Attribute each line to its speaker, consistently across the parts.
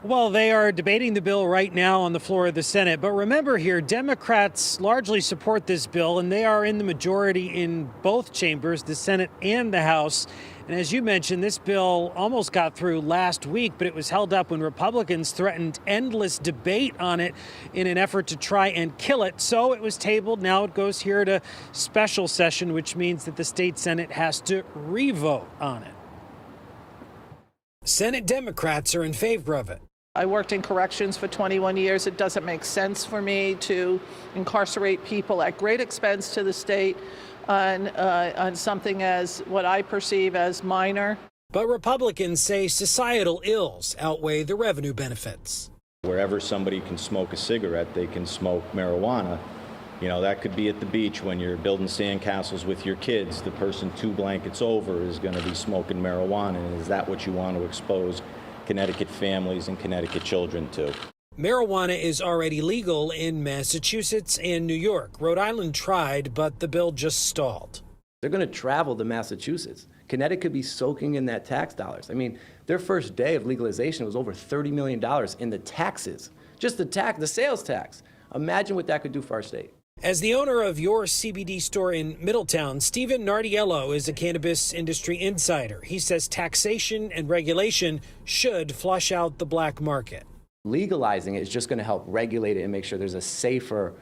Speaker 1: Well, they are debating the bill right now on the floor of the Senate. But remember here, Democrats largely support this bill, and they are in the majority in both chambers, the Senate and the House. And as you mentioned, this bill almost got through last week, but it was held up when Republicans threatened endless debate on it in an effort to try and kill it. So it was tabled. Now it goes here to special session, which means that the state Senate has to revote on it. Senate Democrats are in favor of it.
Speaker 2: I worked in corrections for 21 years. It doesn't make sense for me to incarcerate people at great expense to the state on something as what I perceive as minor.
Speaker 1: But Republicans say societal ills outweigh the revenue benefits.
Speaker 3: Wherever somebody can smoke a cigarette, they can smoke marijuana. You know, that could be at the beach when you're building sandcastles with your kids. The person 2 blankets over is going to be smoking marijuana. And is that what you want to expose Connecticut families and Connecticut children to?
Speaker 1: Marijuana is already legal in Massachusetts and New York. Rhode Island tried, but the bill just stalled.
Speaker 4: They're going to travel to Massachusetts. Connecticut could be soaking in that tax dollars. I mean, their first day of legalization was over $30 million in the taxes. Just the sales tax. Imagine what that could do for our state.
Speaker 1: As the owner of your CBD store in Middletown, Stephen Nardiello is a cannabis industry insider. He says taxation and regulation should flush out the black market.
Speaker 4: Legalizing it is just going to help regulate it and make sure there's a safer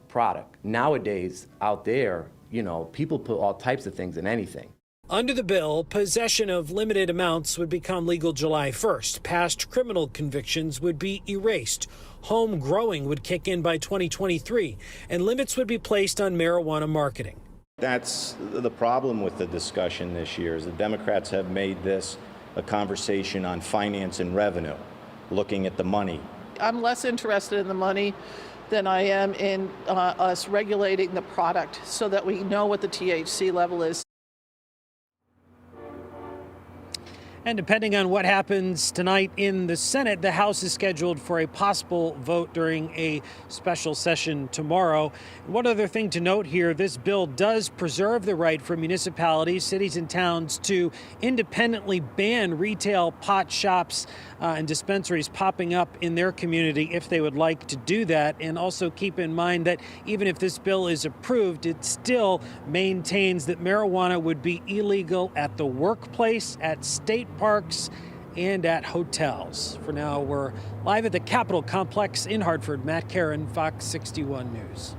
Speaker 4: product. Nowadays, out there, you know, people put all types of things in anything.
Speaker 1: Under the bill, possession of limited amounts would become legal July 1st. Past criminal convictions would be erased. Home growing would kick in by 2023, and limits would be placed on marijuana marketing.
Speaker 3: That's the problem with the discussion this year, is the Democrats have made this a conversation on finance and revenue, looking at the money.
Speaker 2: I'm less interested in the money than I am in us regulating the product so that we know what the THC level is. And depending on what happens tonight in the Senate, the House is scheduled for a possible vote during a special session tomorrow. One other thing to note here, this bill does preserve the right for municipalities, cities and towns to independently ban retail pot shops and dispensaries popping up in their community if they would like to do that. And also keep in mind that even if this bill is approved, it still maintains that marijuana would be illegal at the workplace, at state parks, and at hotels. For now, we're live at the Capitol Complex in Hartford. Matt Karen, Fox 61 News.